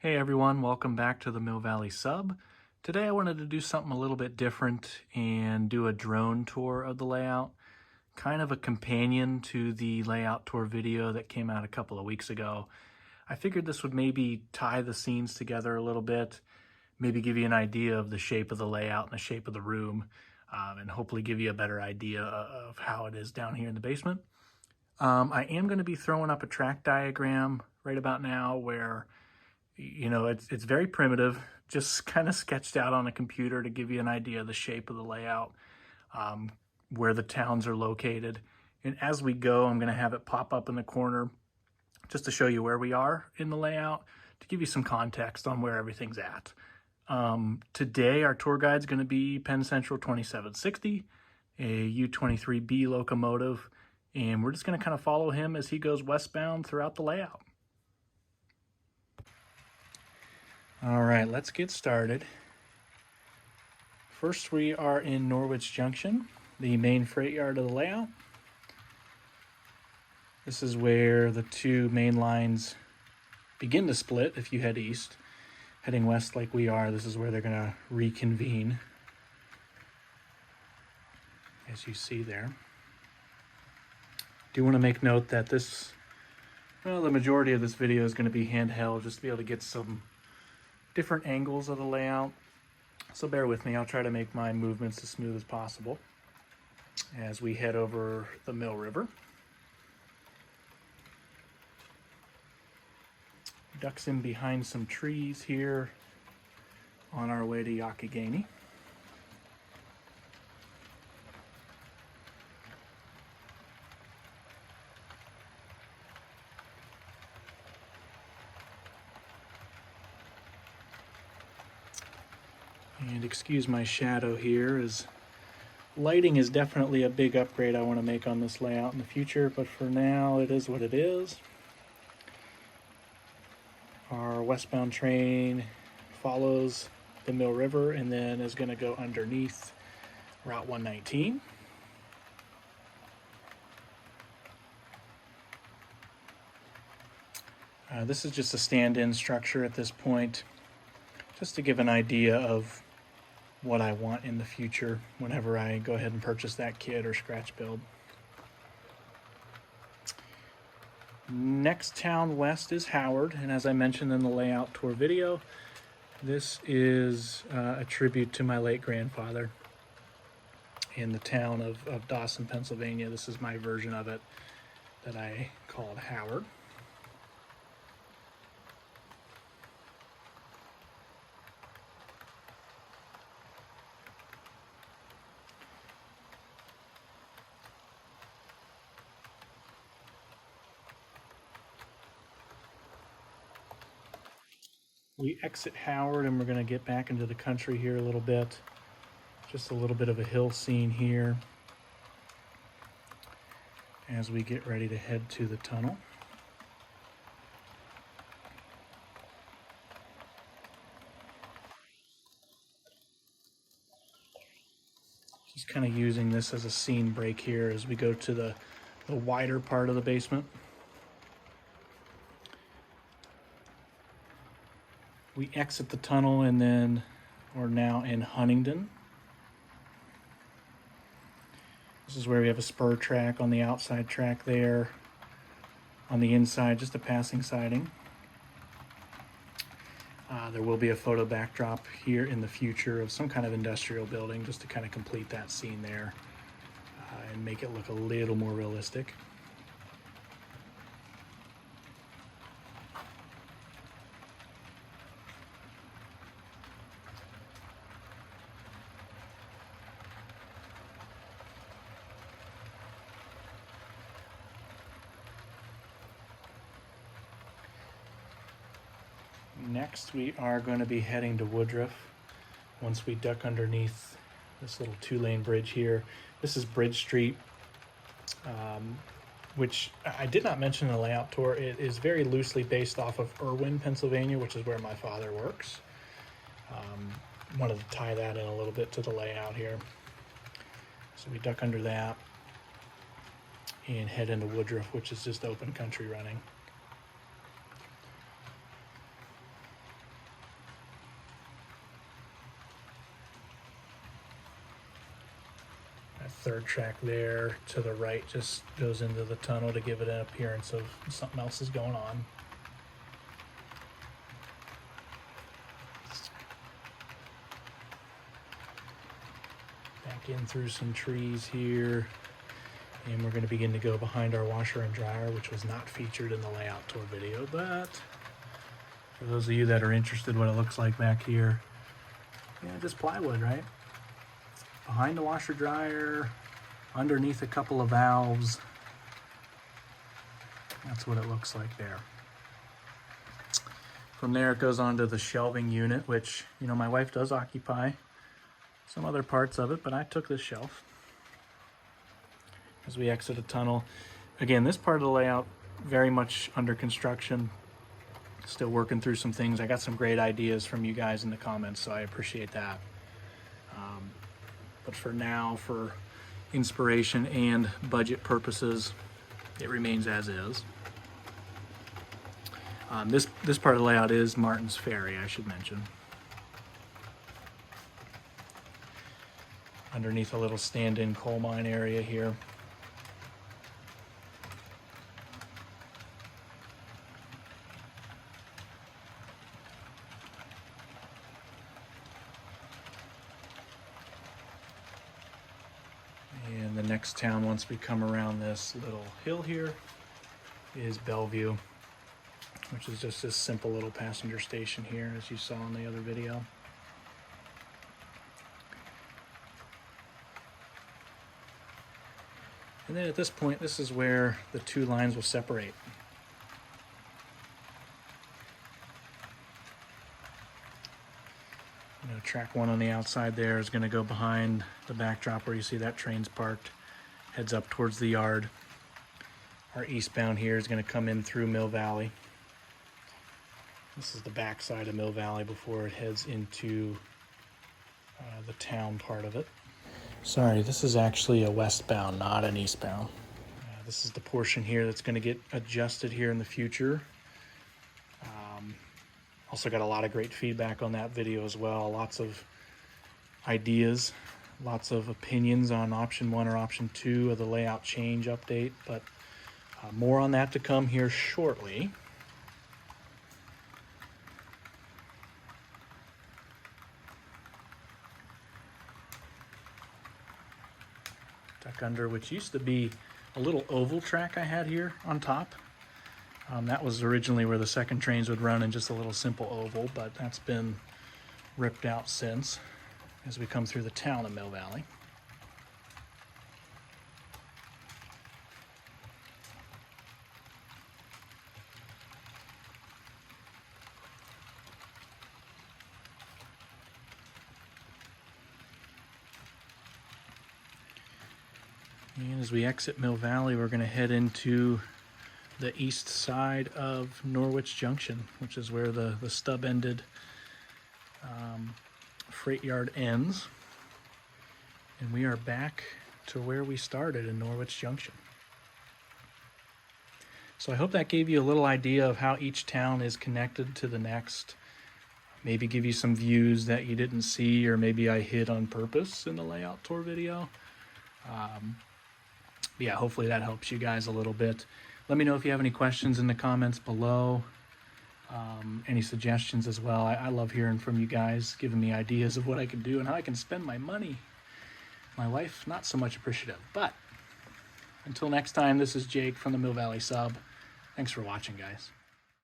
Hey everyone, welcome back to the Mill Valley Sub. Today I wanted to do something a little bit different and do a drone tour of the layout. Kind of a companion to the layout tour video that came out a couple of weeks ago. I figured this would maybe tie the scenes together a little bit, maybe give you an idea of the shape of the layout and the shape of the room, and hopefully give you a better idea of how it is down here in the basement. I am going to be throwing up a track diagram right about now where it's very primitive, just kind of sketched out on a computer to give you an idea of the shape of the layout, where the towns are located. And as we go, I'm going to have it pop up in the corner just to show you where we are in the layout, to give you some context on where everything's at. Today, our tour guide is going to be Penn Central 2760, a U23B locomotive, and we're just going to kind of follow him as he goes westbound throughout the layout. All right, let's get started. First, we are in Norwich Junction, the main freight yard of the layout. This is where the two main lines begin to split if you head east. Heading west like we are, this is where they're going to reconvene, as you see there. Do want to make note that the majority of this video is going to be handheld, just to be able to get some different angles of the layout. So bear with me, I'll try to make my movements as smooth as possible as we head over the Mill River. Ducks in behind some trees here on our way to Youghiogheny. And excuse my shadow here, as lighting is definitely a big upgrade I want to make on this layout in the future, but for now it is what it is. Our westbound train follows the Mill River and then is going to go underneath Route 119. This is just a stand-in structure at this point, just to give an idea of what I want in the future whenever I go ahead and purchase that kit or scratch build. Next town west is Howard, and as I mentioned in the layout tour video, this is a tribute to my late grandfather in the town of Dawson, Pennsylvania. This is my version of it that I called Howard. We exit Howard and we're going to get back into the country here a little bit. Just a little bit of a hill scene here as we get ready to head to the tunnel. Just kind of using this as a scene break here as we go to the wider part of the basement. We exit the tunnel and then we're now in Huntingdon. This is where we have a spur track on the outside track there. On the inside, just a passing siding. There will be a photo backdrop here in the future of some kind of industrial building just to kind of complete that scene there and make it look a little more realistic. Next, we are going to be heading to Woodruff once we duck underneath this little two-lane bridge here. This is Bridge Street, which I did not mention in the layout tour. It is very loosely based off of Irwin, Pennsylvania, which is where my father works. Wanted to tie that in a little bit to the layout here. So we duck under that and head into Woodruff, which is just open country running. third track there to the right just goes into the tunnel to give it an appearance of something else is going on. Back in through some trees here, and we're going to begin to go behind our washer and dryer, which was not featured in the layout tour video, but for those of you that are interested what it looks like back here, yeah, just plywood, right? Behind the washer dryer, underneath a couple of valves. That's what it looks like there. From there it goes on to the shelving unit, which, you know, my wife does occupy some other parts of it, but I took this shelf. As we exit a tunnel, again, this part of the layout very much under construction. Still working through some things. I got some great ideas from you guys in the comments, so I appreciate that. But for now, for inspiration and budget purposes, it remains as is. This part of the layout is Martin's Ferry, I should mention. Underneath a little stand-in coal mine area here. And the next town, once we come around this little hill here, is Bellevue, which is just this simple little passenger station here, as you saw in the other video. And then at this point, this is where the two lines will separate. You know, track one on the outside there is going to go behind the backdrop where you see that train's parked, heads up towards the yard. Our eastbound here is going to come in through Mill Valley. This is the back side of Mill Valley before it heads into the town part of it. Sorry, this is actually a westbound, not an eastbound. This is the portion here that's going to get adjusted here in the future. Also got a lot of great feedback on that video as well. Lots of ideas, lots of opinions on option 1 or option 2 of the layout change update, but more on that to come here shortly. Duck under, which used to be a little oval track I had here on top. That was originally where the second trains would run in just a little simple oval, but that's been ripped out since as we come through the town of Mill Valley. And as we exit Mill Valley, we're going to head into the east side of Norwich Junction, which is where the stub-ended freight yard ends. And we are back to where we started in Norwich Junction. So I hope that gave you a little idea of how each town is connected to the next. Maybe give you some views that you didn't see, or maybe I hid on purpose in the layout tour video. Yeah, hopefully that helps you guys a little bit. Let me know if you have any questions in the comments below, any suggestions as well. I love hearing from you guys, giving me ideas of what I can do and how I can spend my money. My wife, not so much appreciative, but until next time, this is Jake from the Mill Valley Sub. Thanks for watching, guys.